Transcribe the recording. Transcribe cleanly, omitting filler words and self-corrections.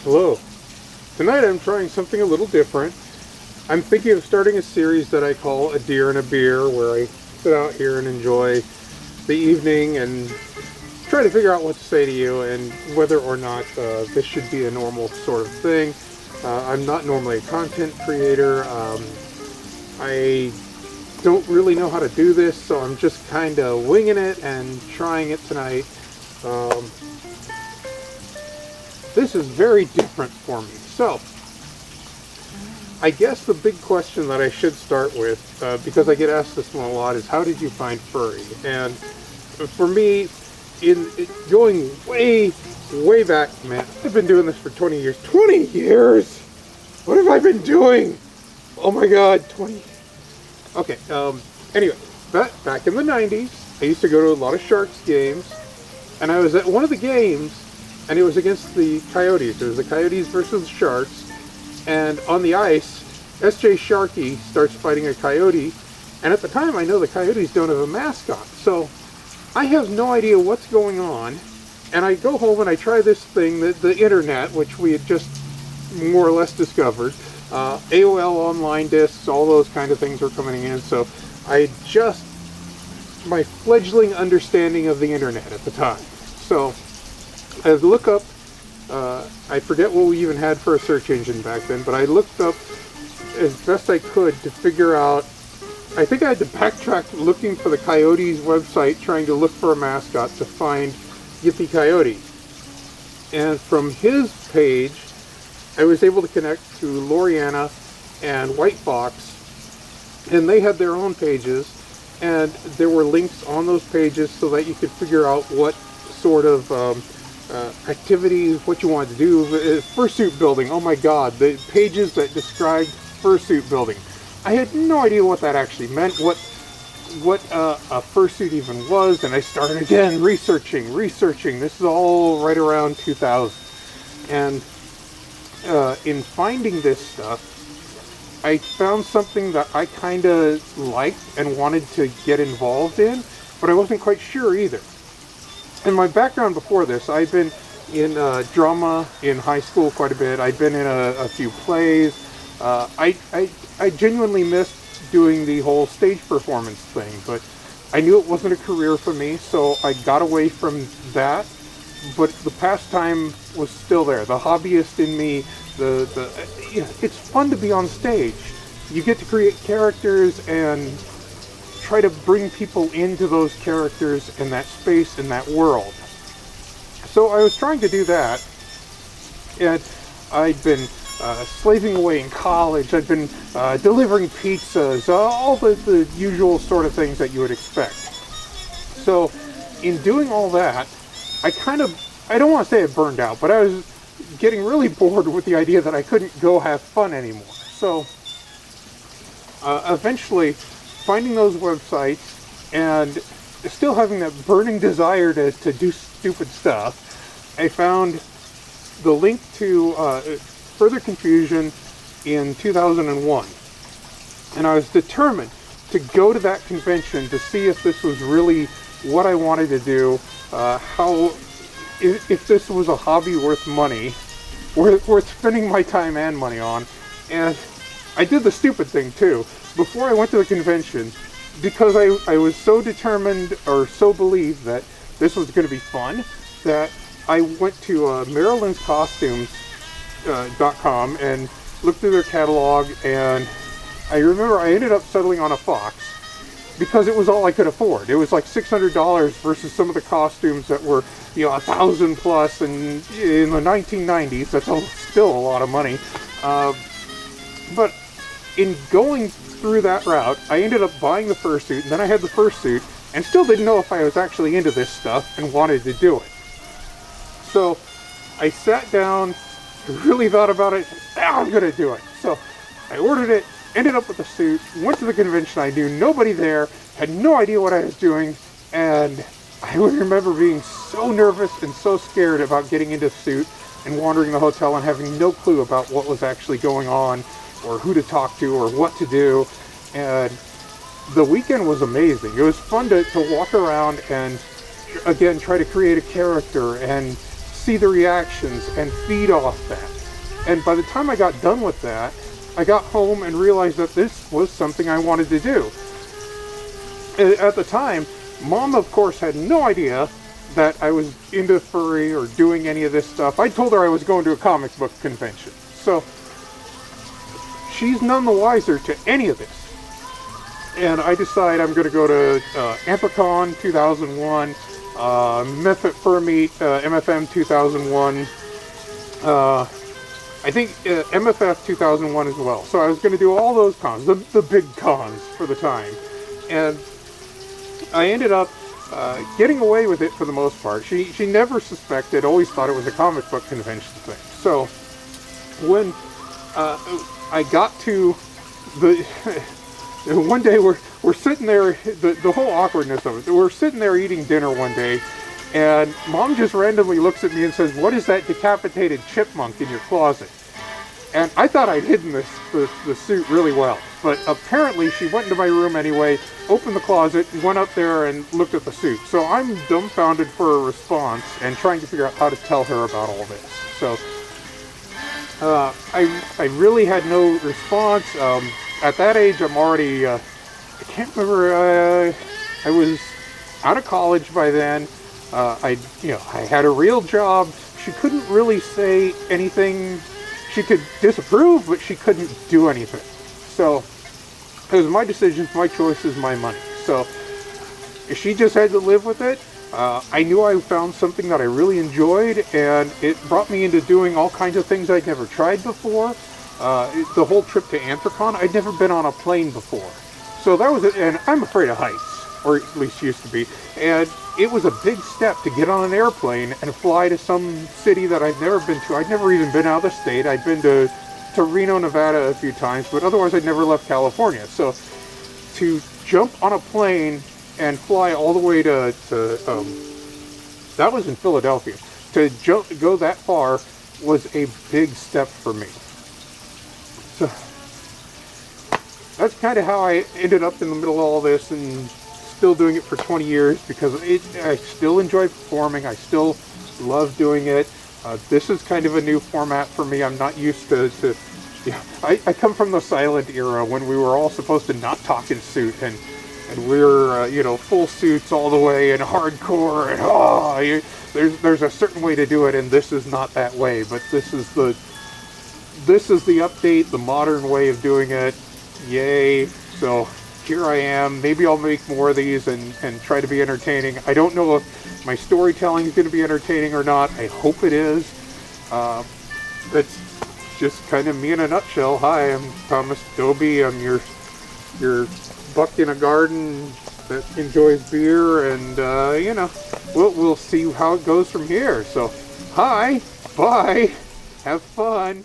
Hello. Tonight I'm trying something a little different. I'm thinking of starting a series that I call A Deer and a Beer, where I sit out here and enjoy the evening and try to figure out what to say to you and whether or not this should be a normal sort of thing. I'm not normally a content creator. I don't really know how to do this, so I'm just kind of winging it and trying it tonight. This is very different for me. So, I guess the big question that I should start with, because I get asked this one a lot, is how did you find Furry? And for me, in going way back, man, I've been doing this for 20 years. 20 years? What have I been doing? Oh my god, 20. Okay, anyway, back in the 90s, I used to go to a lot of Sharks games, and I was at one of the games, and it was against the Coyotes. It was the Coyotes versus the Sharks, and on the ice, S.J. Sharkey starts fighting a Coyote, and at the time I know the Coyotes don't have a mascot, so I have no idea what's going on, and I go home and I try this thing, the internet, which we had just more or less discovered. AOL online discs, all those kind of things were coming in, so my fledgling understanding of the internet at the time. So I look up, I forget what we even had for a search engine back then, but I looked up as best I could to figure out, I think I had to backtrack looking for the Coyotes website, trying to look for a mascot to find Yippee Coyote. And from his page, I was able to connect to Loriana and White Fox, and they had their own pages, and there were links on those pages so that you could figure out what sort of activities, what you wanted to do. Fursuit building, oh my god, the pages that described fursuit building. I had no idea what that actually meant, what a fursuit even was, and I started again researching. This is all right around 2000. And in finding this stuff, I found something that I kind of liked and wanted to get involved in, but I wasn't quite sure either. In my background before this, I'd been in drama in high school quite a bit. I'd been in a few plays. I genuinely missed doing the whole stage performance thing, but I knew it wasn't a career for me, so I got away from that. But the pastime was still there. The hobbyist in me, it's fun to be on stage. You get to create characters and try to bring people into those characters and that space and that world. So I was trying to do that, and I'd been slaving away in college. I'd been delivering pizzas, all the usual sort of things that you would expect. So in doing all that, I don't want to say it burned out, but I was getting really bored with the idea that I couldn't go have fun anymore. So eventually, finding those websites and still having that burning desire to do stupid stuff, I found the link to Further Confusion in 2001. And I was determined to go to that convention to see if this was really what I wanted to do, if this was a hobby worth money, worth spending my time and money on. And I did the stupid thing too. Before I went to the convention, because I was so determined or so believed that this was going to be fun, that I went to Maryland's Costumes.com and looked through their catalog, and I remember I ended up settling on a fox because it was all I could afford. It was like $600 versus some of the costumes that were, $1,000 plus, and in the 1990s, that's still a lot of money. But in going through that route, I ended up buying the fursuit, and then I had the fursuit, and still didn't know if I was actually into this stuff and wanted to do it. So I sat down, really thought about it, now I'm gonna do it. So I ordered it, ended up with the suit, went to the convention. I knew nobody there, had no idea what I was doing, and I remember being so nervous and so scared about getting into the suit and wandering the hotel and having no clue about what was actually going on, or who to talk to, or what to do. And the weekend was amazing. It was fun to walk around and, again, try to create a character and see the reactions and feed off that. And by the time I got done with that, I got home and realized that this was something I wanted to do. At the time, Mom, of course, had no idea that I was into furry or doing any of this stuff. I told her I was going to a comic book convention. So she's none the wiser to any of this. And I decide I'm going to go to Ampercon 2001, Fur Meet, MFM 2001, I think MFF 2001 as well. So I was going to do all those cons, the big cons for the time. And I ended up getting away with it for the most part. She never suspected, always thought it was a comic book convention thing. So when I got to the... one day we're sitting there, the whole awkwardness of it, we're sitting there eating dinner one day, and Mom just randomly looks at me and says, "What is that decapitated chipmunk in your closet?" And I thought I'd hidden the suit really well, but apparently she went into my room anyway, opened the closet, went up there and looked at the suit. So I'm dumbfounded for a response and trying to figure out how to tell her about all this. So I really had no response. At that age, I'm already, I can't remember, I was out of college by then. I had a real job. She couldn't really say anything. She could disapprove, but she couldn't do anything. So it was my decisions, my choices, my money. So she just had to live with it. I knew I found something that I really enjoyed, and it brought me into doing all kinds of things I'd never tried before. The whole trip to Anthrocon, I'd never been on a plane before. So that was it, and I'm afraid of heights, or at least used to be. And it was a big step to get on an airplane and fly to some city that I'd never been to. I'd never even been out of the state. I'd been to Reno, Nevada a few times, but otherwise I'd never left California. So to jump on a plane and fly all the way to that was in Philadelphia. To go that far was a big step for me. So that's kind of how I ended up in the middle of all this and still doing it for 20 years because I still enjoy performing. I still love doing it. This is kind of a new format for me. I'm not used to I come from the silent era when we were all supposed to not talk in suit and we're full suits all the way and hardcore and there's a certain way to do it, and this is not that way. But this is the update, the modern way of doing it. Yay. So here I am. Maybe I'll make more of these and try to be entertaining. I don't know if my storytelling is going to be entertaining or not. I hope it is. That's just kind of me in a nutshell. Hi, I'm Thomas Dobie. I'm your buck in a garden that enjoys beer, and we'll see how it goes from here. So hi, bye, have fun.